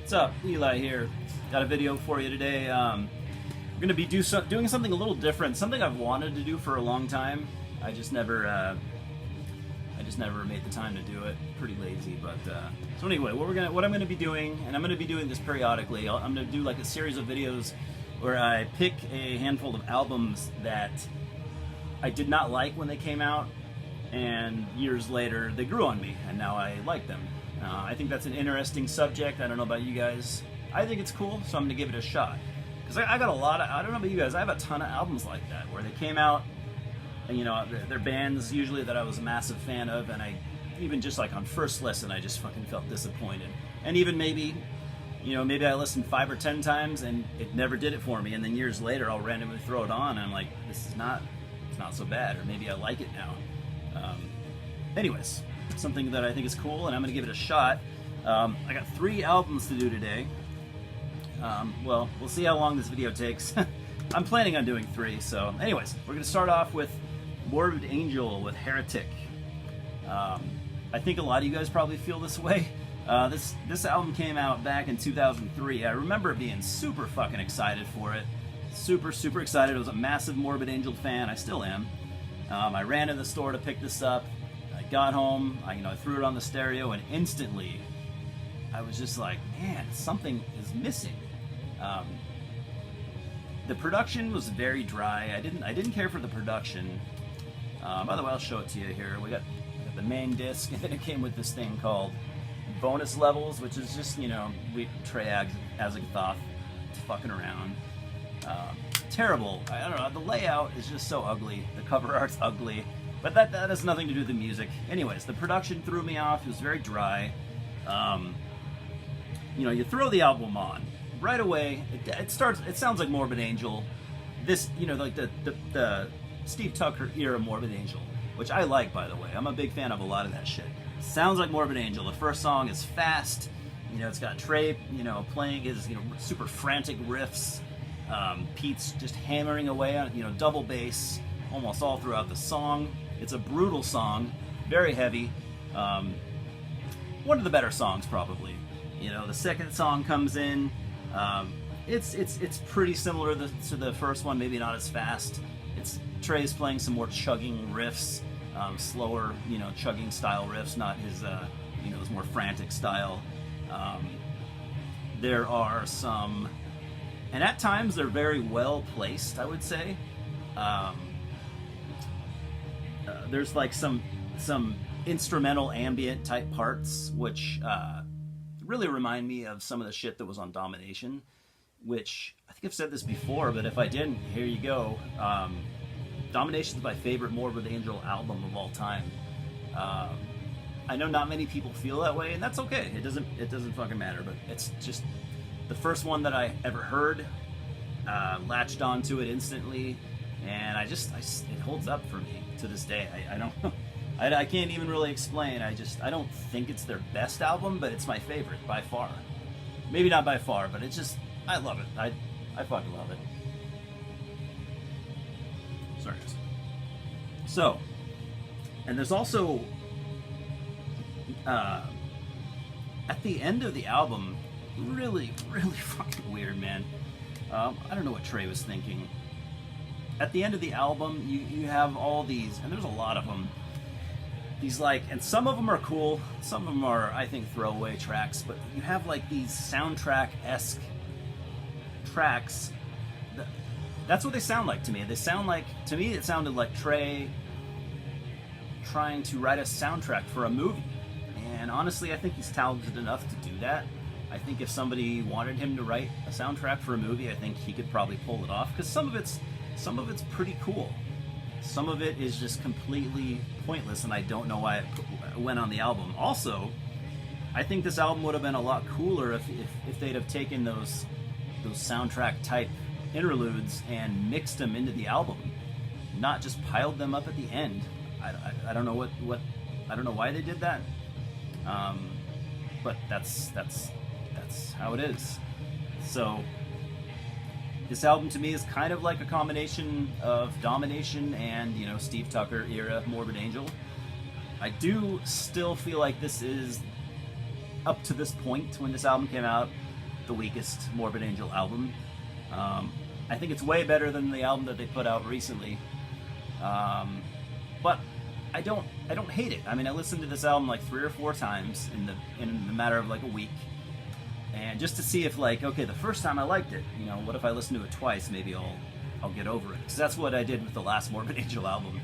What's up? Eli here. Got a video for you today. I'm going to be doing something a little different, something I've wanted to do for a long time. I just never made the time to do it. Pretty lazy, but so anyway, what I'm going to be doing, and I'm going to be doing this periodically. I'm going to do like a series of videos where I pick a handful of albums that I did not like when they came out, and years later they grew on me, and now I like them. I think that's an interesting subject. I don't know about you guys. I think it's cool, so I'm gonna give it a shot. Because I got a lot of, I don't know about you guys, I have a ton of albums like that, where they came out, and you know, they're bands usually that I was a massive fan of, and I, even just like on first listen, I just fucking felt disappointed. And even maybe, you know, maybe I listened 5 or 10 times and it never did it for me, and then years later I'll randomly throw it on, and I'm like, it's not so bad, or maybe I like it now. Anyways, something that I think is cool, and I'm going to give it a shot. I got 3 albums to do today. Well, we'll see how long this video takes. I'm planning on doing 3, so anyways, we're going to start off with Morbid Angel with Heretic. I think a lot of you guys probably feel this way. This album came out back in 2003. I remember being super fucking excited for it. Super excited. I was a massive Morbid Angel fan. I still am. I ran to the store to pick this up. I got home, I threw it on the stereo, and instantly I was just like, man, something is missing. The production was very dry. I didn't care for the production. By the way, I'll show it to you here. We got the main disc, and then it came with this thing called bonus levels, which is just, Trey Azagthoth fucking around. Terrible. I don't know. The layout is just so ugly. The cover art's ugly. But that has nothing to do with the music. Anyways, the production threw me off. It was very dry. You throw the album on right away. It sounds like Morbid Angel. This, like the Steve Tucker era Morbid Angel, which I like, by the way. I'm a big fan of a lot of that shit. Sounds like Morbid Angel. The first song is fast. It's got Trey, playing his, super frantic riffs. Pete's just hammering away on, double bass almost all throughout the song. It's a brutal song, very heavy. One of the better songs, probably. The second song comes in. It's pretty similar to the first one, maybe not as fast. It's Trey's playing some more chugging riffs, slower, chugging style riffs, not his, his more frantic style. There are some, and at times they're very well placed, I would say. There's like some instrumental ambient type parts, which really remind me of some of the shit that was on Domination, which I think I've said this before, but if I didn't, here you go. Domination is my favorite Morbid Angel album of all time. I know not many people feel that way, and that's okay. It doesn't fucking matter, but it's just the first one that I ever heard. Latched onto it instantly, and it holds up for me to this day. I can't even really explain. I don't think it's their best album, but it's my favorite by far. Maybe not by far, but I love it. I fucking love it. Sorry, guys. So, and there's also at the end of the album, really fucking weird, man. I don't know what Trey was thinking. At the end of the album, you have all these, and there's a lot of them. These and some of them are cool, some of them are, I think, throwaway tracks, but you have like these soundtrack-esque tracks. That's what they sound like to me. They sound like, to me, it sounded like Trey trying to write a soundtrack for a movie. And honestly, I think he's talented enough to do that. I think if somebody wanted him to write a soundtrack for a movie, I think he could probably pull it off, because some of it's pretty cool. Some of it is just completely pointless, and I don't know why it went on the album. Also, I think this album would have been a lot cooler if they'd have taken those soundtrack type interludes and mixed them into the album, not just piled them up at the end. I don't know what I don't know why they did that, but that's how it is. So this album to me is kind of like a combination of Domination and, Steve Tucker era Morbid Angel. I do still feel like this is, up to this point when this album came out, the weakest Morbid Angel album. I think it's way better than the album that they put out recently. But I don't hate it. I mean, I listened to this album like 3 or 4 times in the matter of like a week, and just to see if, like, okay, the first time I liked it, you know, what if I listen to it twice? Maybe I'll get over it. Because that's what I did with the last Morbid Angel album.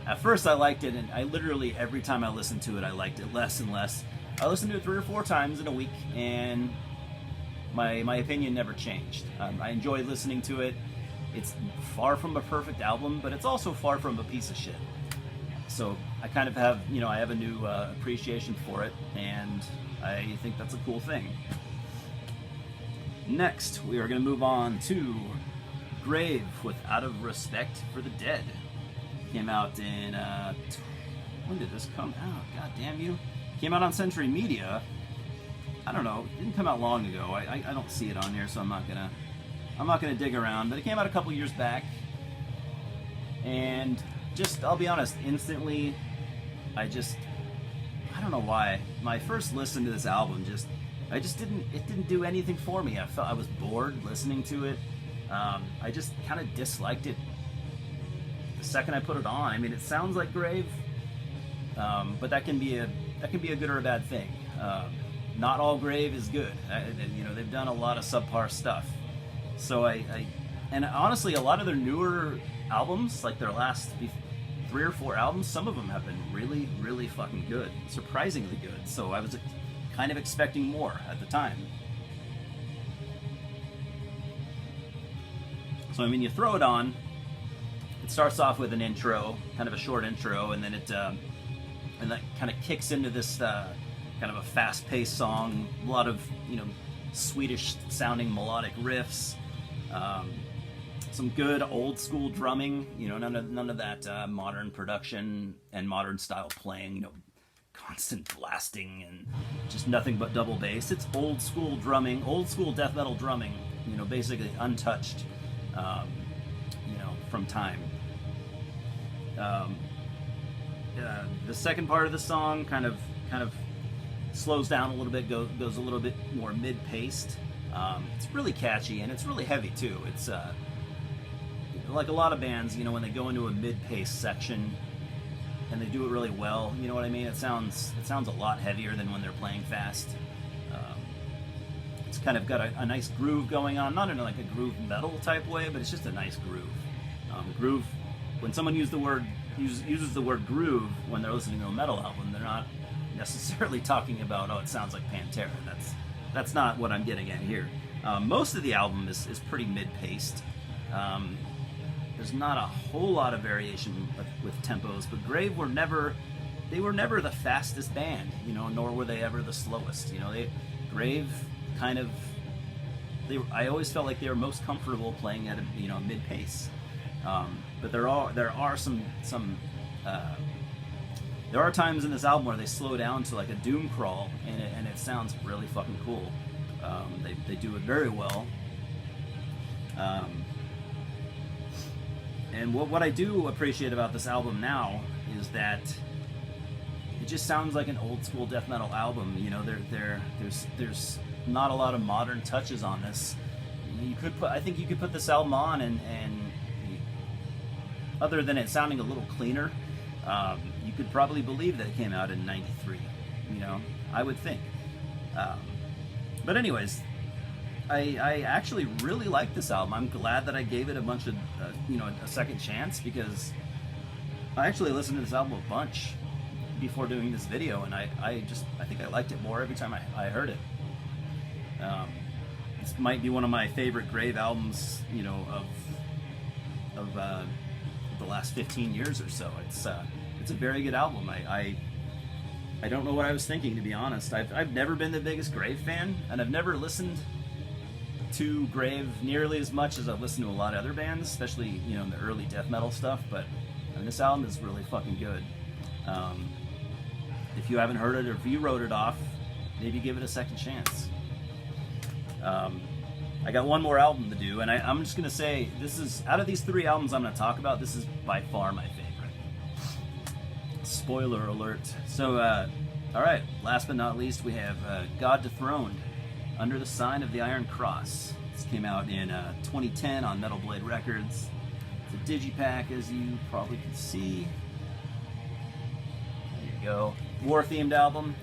At first I liked it, and I literally, every time I listened to it, I liked it less and less. I listened to it 3 or 4 times in a week, and my opinion never changed. I enjoyed listening to it. It's far from a perfect album, but it's also far from a piece of shit. So I kind of have, you know, I have a new appreciation for it, and I think that's a cool thing. Next, we are going to move on to Grave with Out of Respect for the Dead. Came out in, when did this come out? God damn you. Came out on Century Media. I don't know, it didn't come out long ago. I don't see it on here, so I'm not gonna dig around, but it came out a couple years back. And just, I'll be honest, instantly, I don't know why. My first listen to this album it didn't do anything for me. I felt I was bored listening to it. I just kind of disliked it the second I put it on. I mean, it sounds like Grave, but that can be a good or a bad thing. Not all Grave is good. You know, they've done a lot of subpar stuff. So and honestly, a lot of their newer albums, like their last 3 or 4 albums, some of them have been really, really fucking good, surprisingly good. So I was kind of expecting more at the time. So I mean, you throw it on. It starts off with an intro, kind of a short intro, and then and that kind of kicks into this kind of a fast-paced song. A lot of, you know, Swedish-sounding melodic riffs. Some good old-school drumming. You know, none of that modern production and modern style playing. You know, constant blasting and just nothing but double bass. It's old-school drumming, old-school death metal drumming. You know, basically untouched. You know, from time. The second part of the song kind of slows down a little bit, goes a little bit more mid-paced. It's really catchy, and it's really heavy too. It's like a lot of bands, you know, when they go into a mid-paced section and they do it really well, you know what I mean? It sounds a lot heavier than when they're playing fast. It's kind of got a nice groove going on, not in like a groove metal type way, but it's just a nice groove. Groove. When someone uses the word groove when they're listening to a metal album, they're not necessarily talking about, oh, it sounds like Pantera. That's not what I'm getting at here. Most of the album is pretty mid-paced. There's not a whole lot of variation with tempos, but Grave were never the fastest band, you know, nor were they ever the slowest. You know, Grave kind of, I always felt like they were most comfortable playing at a, you know, mid-pace. But there are some there are times in this album where they slow down to like a doom crawl, and it sounds really fucking cool. They do it very well. And what I do appreciate about this album now is that it just sounds like an old school death metal album. You know, there's not a lot of modern touches on this. I think you could put this album on and other than it sounding a little cleaner, you could probably believe that it came out in '93. You know, I would think. But anyways, I actually really like this album. I'm glad that I gave it a bunch of, you know, a second chance, because I actually listened to this album a bunch before doing this video, and I think I liked it more every time I heard it. This might be one of my favorite Grave albums, you know, of the last 15 years or so. It's a very good album. I don't know what I was thinking, to be honest. I've never been the biggest Grave fan, and I've never listened to Grave nearly as much as I've listened to a lot of other bands, especially, you know, in the early death metal stuff. But I mean, this album is really fucking good. If you haven't heard it, or if you wrote it off, maybe give it a second chance. I got one more album to do, and I'm just gonna say, this is, out of these 3 albums I'm gonna talk about, this is by far my favorite. Spoiler alert. So, alright, last but not least, we have God Dethroned. Under the Sign of the Iron Cross. This came out in 2010 on Metal Blade Records. It's a digipack, as you probably can see. There you go. War-themed album.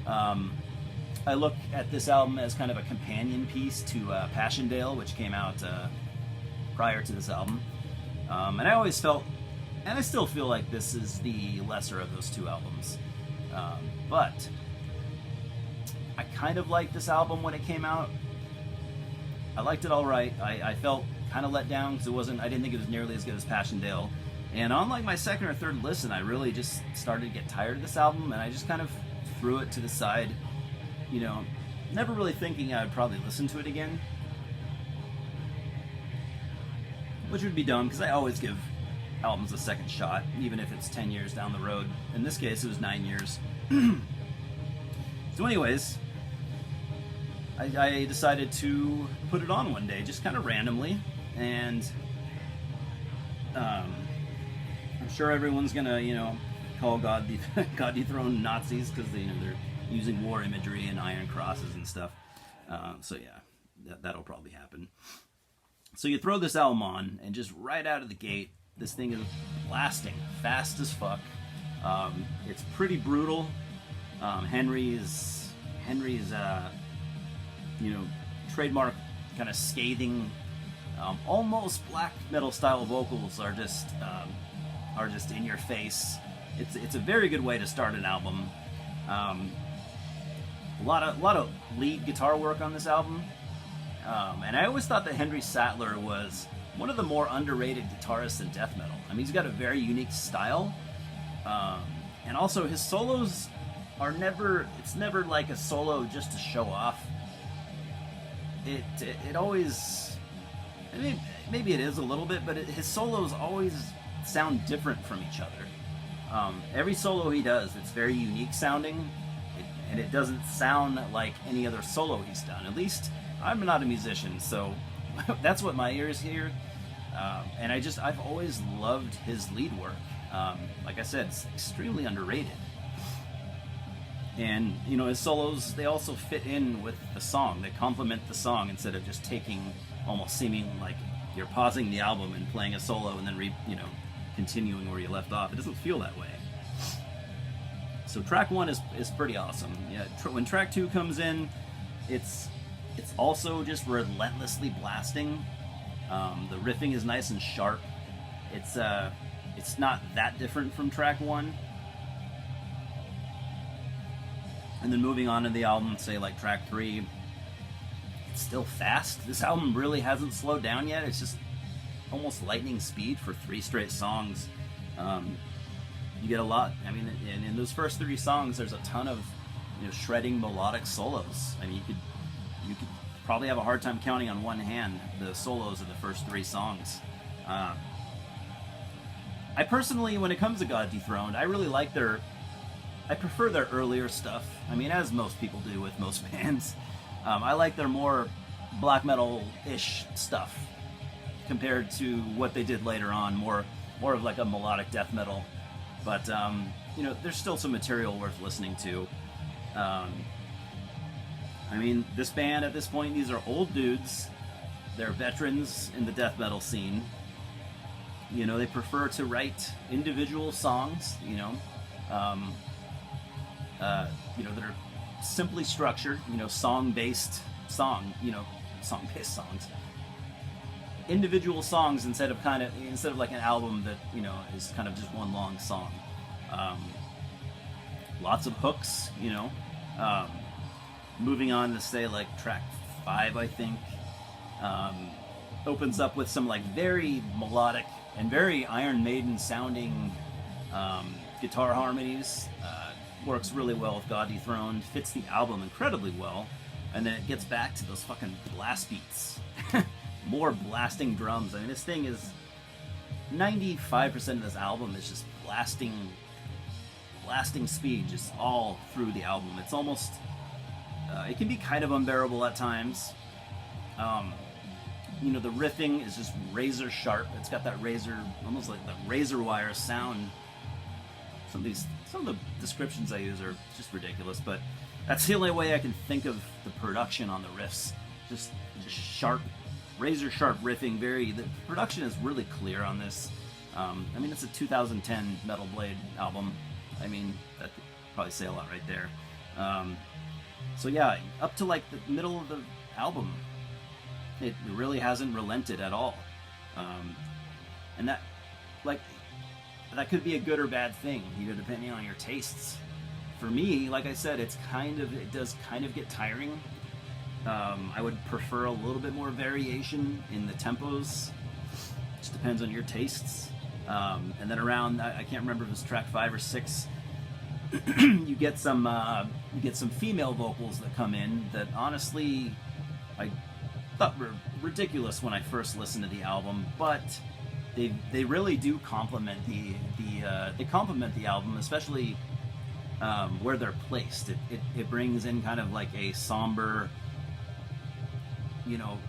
I look at this album as kind of a companion piece to Passchendaele, which came out prior to this album. And I always felt, and I still feel like this is the lesser of those two albums. But I kind of liked this album when it came out. I liked it all right. I felt kind of let down because I didn't think it was nearly as good as Passchendaele. And on like my second or third listen, I really just started to get tired of this album, and I just kind of threw it to the side. You know, never really thinking I would probably listen to it again, which would be dumb because I always give albums a second shot, even if it's 10 years down the road. In this case, it was 9 years. So anyways, I decided to put it on one day, just kind of randomly, and I'm sure everyone's gonna, call God dethroned Nazis because they're using war imagery and iron crosses and stuff. So yeah, that'll probably happen. So you throw this album on, and just right out of the gate, this thing is blasting fast as fuck. It's pretty brutal. Henry's trademark kind of scathing, almost black metal style vocals are just in your face. It's a very good way to start an album. A lot of lead guitar work on this album, and I always thought that Henry Sattler was one of the more underrated guitarists in death metal. I mean, he's got a very unique style, and also his solos are it's never like a solo just to show off. It always, I mean, maybe it is a little bit, but his solos always sound different from each other. Every solo he does, it's very unique sounding, and it doesn't sound like any other solo he's done. At least I'm not a musician, so that's what my ears hear. And I've always loved his lead work. Like I said, it's extremely underrated. And, his solos, they also fit in with the song. They complement the song instead of just almost seeming like you're pausing the album and playing a solo and then continuing where you left off. It doesn't feel that way. So track 1 is pretty awesome. Yeah, when track 2 comes in, it's also just relentlessly blasting. The riffing is nice and sharp. It's not that different from track 1. And then moving on to the album, say like track 3, it's still fast. This album really hasn't slowed down yet. It's just almost lightning speed for 3 straight songs. You get a lot. I mean, in those first 3 songs, there's a ton of shredding melodic solos. I mean, you could probably have a hard time counting on one hand the solos of the first 3 songs. I personally, when it comes to God Dethroned, I really like I prefer their earlier stuff. I mean, as most people do with most bands. I like their more black metal-ish stuff compared to what they did later on, more of like a melodic death metal. But, there's still some material worth listening to. I mean, this band at this point, these are old dudes. They're veterans in the death metal scene. They prefer to write individual songs, that are simply structured, song-based songs. Individual songs instead of like an album that, is kind of just one long song. Lots of hooks, moving on to say like track 5, I think, opens up with some like very melodic and very Iron Maiden sounding guitar harmonies. Works really well with God Dethroned, fits the album incredibly well, and then it gets back to those fucking blast beats. More blasting drums. I mean, this thing is 95% of this album is just blasting speed just all through the album. It's almost it can be kind of unbearable at times. The riffing is just razor sharp. It's got that almost like the razor wire sound. Some of the descriptions I use are just ridiculous, but That's the only way I can think of the production on the riffs. Just sharp, razor sharp riffing. The production is really clear on this. I mean, it's a 2010 Metal Blade album. I mean, that could probably say a lot right there. So yeah, up to like the middle of the album, it really hasn't relented at all. And that, like, that could be a good or bad thing, depending on your tastes. For me, like I said, it does kind of get tiring. I would prefer a little bit more variation in the tempos. Just depends on your tastes. And then around, I can't remember if it was track 5 or 6, you get some female vocals that come in that honestly I thought were ridiculous when I first listened to the album, but they really do complement the album, especially where they're placed. It brings in kind of like a somber,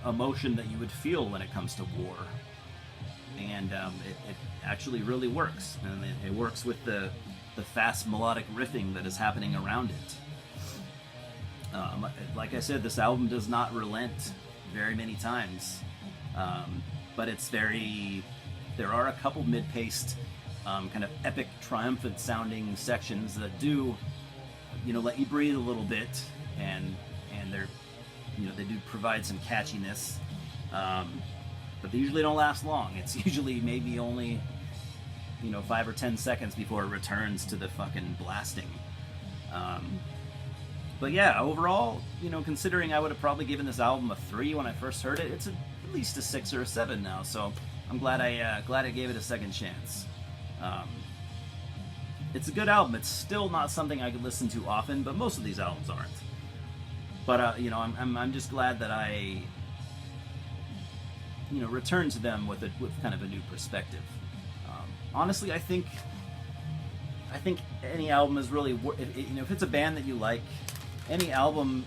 emotion that you would feel when it comes to war, and it actually really works, and it works with the fast melodic riffing that is happening around it. Like I said, this album does not relent very many times, but there are a couple mid-paced, kind of epic, triumphant sounding sections that do, let you breathe a little bit, and they're, they do provide some catchiness, but they usually don't last long. It's usually maybe only 5 or 10 seconds before it returns to the fucking blasting. But yeah, overall, considering I would have probably given this album a 3 when I first heard it, it's at least a 6 or a 7 now. So I'm glad I gave it a second chance. It's a good album. It's still not something I could listen to often, but most of these albums aren't. But I'm just glad that I returned to them with kind of a new perspective. Honestly, I think any album is really, if it's a band that you like, any album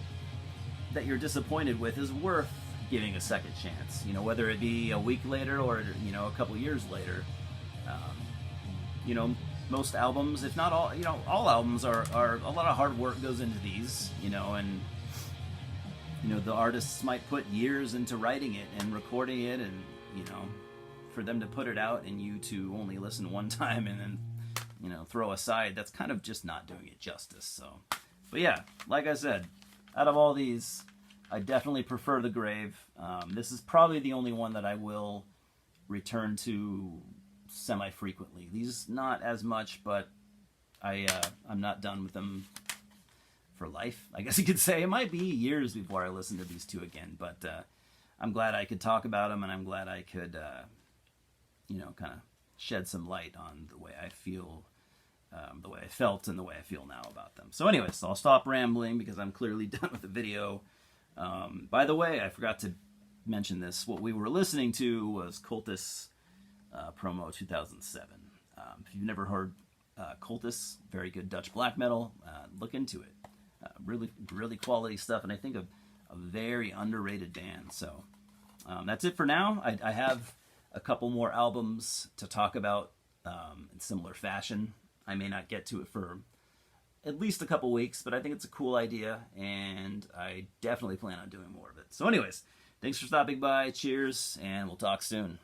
that you're disappointed with is worth giving a second chance. Whether it be a week later or a couple years later. Most albums, if not all, all albums are a lot of hard work goes into these, and the artists might put years into writing it and recording it, and for them to put it out and you to only listen one time and then throw aside, that's kind of just not doing it justice. So, but yeah, like I said, out of all these, I definitely prefer The Grave. This is probably the only one that I will return to semi-frequently. These not as much, but I'm not done with them for life, I guess you could say. It might be years before I listen to these two again, but I'm glad I could talk about them, and I'm glad I could kind of shed some light on the way I feel, the way I felt, and the way I feel now about them. So anyways, I'll stop rambling because I'm clearly done with the video. By the way, I forgot to mention this. What we were listening to was Cultus Promo 2007. If you've never heard Cultus, very good Dutch black metal, look into it. Really quality stuff, and I think a very underrated band. So that's it for now. I have a couple more albums to talk about in similar fashion. I may not get to it for at least a couple weeks, but I think it's a cool idea, and I definitely plan on doing more of it. So anyways, thanks for stopping by. Cheers, and we'll talk soon.